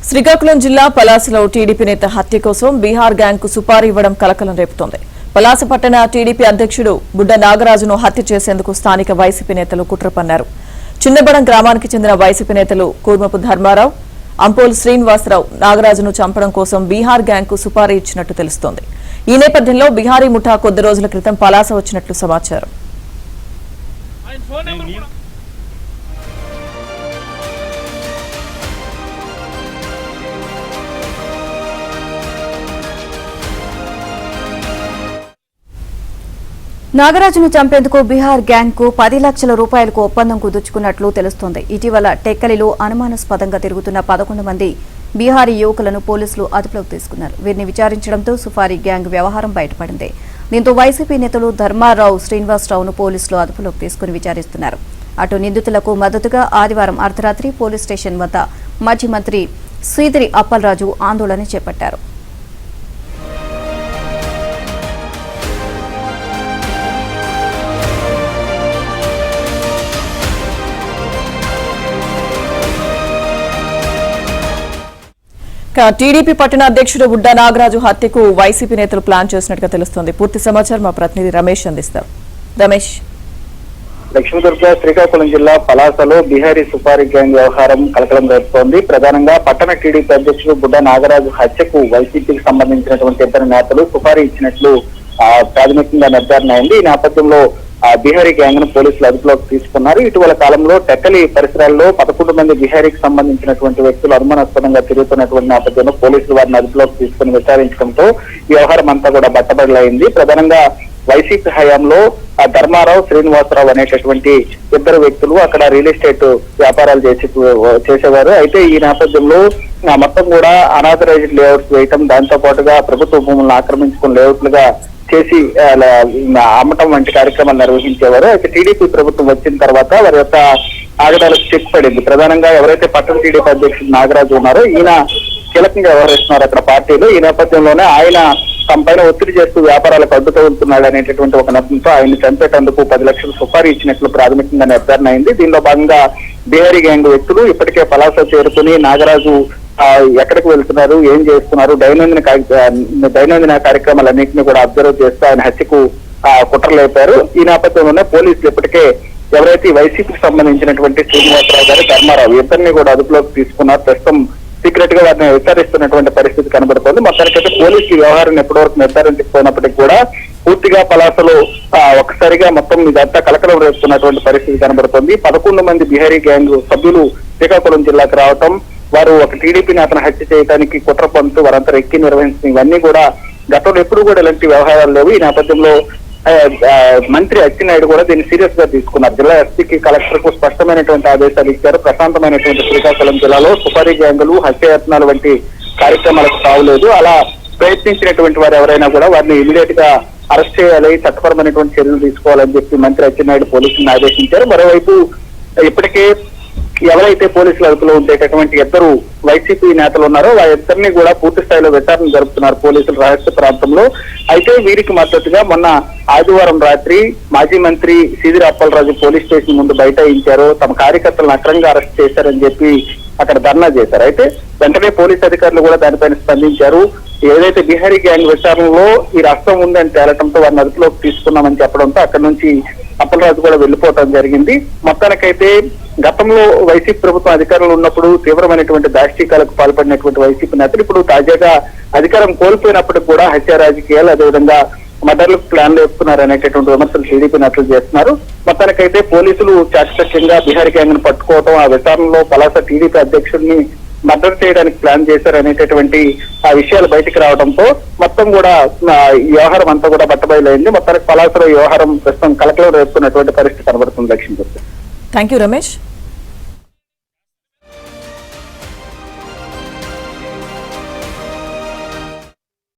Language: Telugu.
శ్రీకాకుళం జిల్లా పలాసలో టీడీపీ నేత హత్య కోసం బీహార్ గ్యాంగ్ కు సుపారీ ఇవ్వడం కలకలం రేపుతోంది. పలాస పట్టణ టీడీపీ అధ్యక్షుడు బుడ్డ నాగరాజును హత్య చేసేందుకు స్థానిక వైసీపీ నేతలు కుట్ర పన్నారు. చిన్నబడం గ్రామానికి చెందిన వైసీపీ నేతలు కూర్మపు ధర్మారావు, అంపోల్ శ్రీనివాసరావు నాగరాజును చంపడం కోసం బీహార్ గ్యాంగ్ కు సుపారీ ఇచ్చినట్టు తెలుస్తోంది. ఈ నేపథ్యంలో బీహారీ ముఠా కొద్ది రోజుల క్రితం పలాస వచ్చినట్లు సమాచారం. నాగరాజును చంపేందుకు బీహార్ గ్యాంగ్ కు 10 లక్షల రూపాయలకు ఒప్పందం కుదుర్చుకున్నట్లు తెలుస్తోంది. ఇటీవల టెక్కలిలో అనుమానాస్పదంగా తిరుగుతున్న 11 మంది బీహారీ యువకులను పోలీసులు అదుపులోకి తీసుకున్నారు. వీరిని విచారించడంతో సుపారీ గ్యాంగ్ వ్యవహారం బయటపడింది. దీంతో వైసీపీ నేతలు ధర్మారావు, శ్రీనివాసరావును పోలీసులు అదుపులోకి తీసుకుని విచారిస్తున్నారు. అటు నిందితులకు మద్దతుగా ఆదివారం అర్ధరాత్రి పోలీస్ స్టేషన్ వద్ద మాజీ మంత్రి సీదిరి అప్పలరాజు ఆందోళన చేపట్టారు. టీడీపీ పట్టణ అధ్యక్షుడు బుడ్డ నాగరాజు హత్యకు వైసీపీ నేతలు ప్లాన్ చేసినట్టుగా తెలుస్తోంది. పూర్తి సమాచారం మా ప్రతినిధి రమేష్ అందిస్తారు. రమేష్, లక్ష్మీదుర్గ శ్రీకాకుళం జిల్లా పలాసలో బీహారీ సుపారీ గ్యాంగ్ వ్యవహారం కలకలం రేపుతోంది. ప్రధానంగా పట్టణ టీడీపీ అధ్యక్షుడు బుడ్డ నాగరాజు హత్యకు వైసీపీకి సంబంధించినటువంటి ఇద్దరు నేతలు సుపారీ ఇచ్చినట్లు ప్రాథమికంగా నిర్ధారణ అయింది. ఈ నేపథ్యంలో బీహారీ గ్యాంగ్ ను పోలీసులు అదుపులోకి తీసుకున్నారు. ఇటీవల కాలంలో టెక్కలి పరిసరాల్లో 11 మంది బీహారీకి సంబంధించినటువంటి వ్యక్తులు అనుమానాస్పదంగా తిరుగుతున్నటువంటి నేపథ్యంలో పోలీసులు వారిని అదుపులోకి తీసుకుని విచారించడంతో ఈ వ్యవహారం అంతా కూడా బట్టబయలైంది. ప్రధానంగా వైసీపీ హయాంలో ధర్మారావు, శ్రీనివాసరావు అనేటటువంటి ఇద్దరు వ్యక్తులు అక్కడ రియల్ ఎస్టేట్ వ్యాపారాలు చేసేవారు. అయితే ఈ నేపథ్యంలో మొత్తం కూడా అనాథరైజ్డ్ లేఅవుట్స్ వేయటం, దాంతో పాటుగా ప్రభుత్వ భూములను ఆక్రమించుకుని లేఅవుట్లుగా చేసి అమ్మటం వంటి కార్యక్రమాలు నిర్వహించేవారు. అయితే టీడీపీ ప్రభుత్వం వచ్చిన తర్వాత వారి యొక్క ఆగడాలకు చెక్ పడింది. ప్రధానంగా ఎవరైతే పట్టణ టీడీపీ అధ్యక్షుడు నాగరాజు ఉన్నారో ఈయన కీలకంగా వ్యవహరిస్తున్నారు అక్కడ పార్టీలో. ఈ నేపథ్యంలోనే ఆయన తమ పైన ఒత్తిడి చేస్తూ వ్యాపారాలకు అడ్డుతూ వెళ్తున్నాడు అనేటటువంటి ఒక నెపంతో ఆయన్ని చంపేటందుకు 10 లక్షలు సుపారీ ఇచ్చినట్లు ప్రాథమికంగా నిర్ధారణ అయింది. దీనిలో భాగంగా బీహారీ గ్యాంగ్ వ్యక్తులు ఇప్పటికే పలాస చేరుకుని నాగరాజు ఎక్కడికి వెళ్తున్నారు, ఏం చేస్తున్నారు, దైనందిన కార్యక్రమాలన్నింటినీ కూడా అబ్జర్వ్ చేస్తూ ఆయన హత్యకు కుట్రలేపారు. ఈ నేపథ్యంలోనే పోలీసులు ఇప్పటికే ఎవరైతే వైసీపీకి సంబంధించినటువంటి శ్రీనివాసరావు గారు, ధర్మారావు ఇద్దరిని కూడా అదుపులోకి తీసుకున్నారు. ప్రస్తుతం సీక్రెట్ గా వారిని విచారిస్తున్నటువంటి పరిస్థితి కనబడుతోంది. మొత్తానికైతే పోలీసులు వ్యవహారాన్ని ఎప్పటివరకు నిర్ధారించకపోయినప్పటికీ కూడా పూర్తిగా పలాసలో ఒక్కసారిగా మొత్తం ఇదంతా కలకలం రేపుతున్నటువంటి పరిస్థితి కనబడుతోంది. 11 మంది బీహారీ గ్యాంగ్ సభ్యులు శ్రీకాకుళం జిల్లాకు రావటం, వారు ఒక టీడీపీ నేతను హత్య చేయడానికి కుట్ర పంతు వారంతా ఎక్కి నిర్వహించిన ఇవన్నీ కూడా గతంలో ఎప్పుడు కూడా ఇలాంటి వ్యవహారాలు లేవు. ఈ నేపథ్యంలో మంత్రి అచ్చెన్నాయుడు కూడా దీన్ని సీరియస్ గా తీసుకున్నారు. జిల్లా ఎస్పీకి, కలెక్టర్ కు స్పష్టమైనటువంటి ఆదేశాలు ఇచ్చారు. ప్రశాంతమైనటువంటి శ్రీకాకుళం జిల్లాలో సుపారీ గ్యాంగులు, హత్యాయత్నాలు వంటి కార్యక్రమాలకు తావులేదు. అలా ప్రయత్నించినటువంటి వారు ఎవరైనా కూడా వారిని ఇమీడియట్ గా అరెస్ట్ చేయాలి, చట్టపరమైనటువంటి చర్యలు తీసుకోవాలని చెప్పి మంత్రి అచ్చెన్నాయుడు పోలీసులను ఆదేశించారు. మరోవైపు ఇప్పటికే ఎవరైతే పోలీసుల అదుపులో ఉండేటటువంటి ఇద్దరు వైసీపీ నేతలు ఉన్నారో వారిద్దరిని కూడా పూర్తి స్థాయిలో విచారణ జరుపుతున్నారు పోలీసులు రహస్య ప్రాంతంలో. అయితే వీరికి మద్దతుగా మొన్న ఆదివారం రాత్రి మాజీ మంత్రి సీదిరి అప్పలరాజు పోలీస్ స్టేషన్ ముందు బైఠాయించారు. తమ కార్యకర్తలను అక్రమంగా అరెస్ట్ చేశారని చెప్పి అక్కడ ధర్నా చేశారు. అయితే వెంటనే పోలీస్ అధికారులు కూడా దానిపైన స్పందించారు. ఏదైతే బీహారీ గ్యాంగ్ విచారణలో ఈ రాష్ట్రం ఉందని తేలటంతో వారిని అదుపులోకి తీసుకున్నామని చెప్పడంతో అక్కడి నుంచి అప్పలరాజు కూడా వెళ్లిపోవటం జరిగింది. మొత్తానికైతే గతంలో వైసీపీ ప్రభుత్వం అధికారంలో ఉన్నప్పుడు తీవ్రమైనటువంటి దాష్టీకాలకు పాల్పడినటువంటి వైసీపీ నేతలు ఇప్పుడు తాజాగా అధికారం కోల్పోయినప్పటికీ కూడా హత్య రాజకీయాలు, అదేవిధంగా మర్డర్లకు ప్లాన్లు వేస్తున్నారు అనేటటువంటి విమర్శలు టీడీపీ నేతలు చేస్తున్నారు. మొత్తానికైతే పోలీసులు చాకచక్యంగా బీహారీ గ్యాంగ్ ను పట్టుకోవటం, ఆ విచారణలో పలాస టీడీపీ అధ్యక్షుడిని మర్డర్ చేయడానికి ప్లాన్ చేశారు అనేటటువంటి ఆ విషయాలు బయటకు రావడంతో మొత్తం కూడా ఈ వ్యవహారం అంతా కూడా బట్టబయలైంది. మొత్తానికి పలాసలో ఈ వ్యవహారం ప్రస్తుతం కలకలం రేపుతున్నటువంటి పరిస్థితి కనబడుతుంది. లక్ష్మీ. Thank you Ramesh.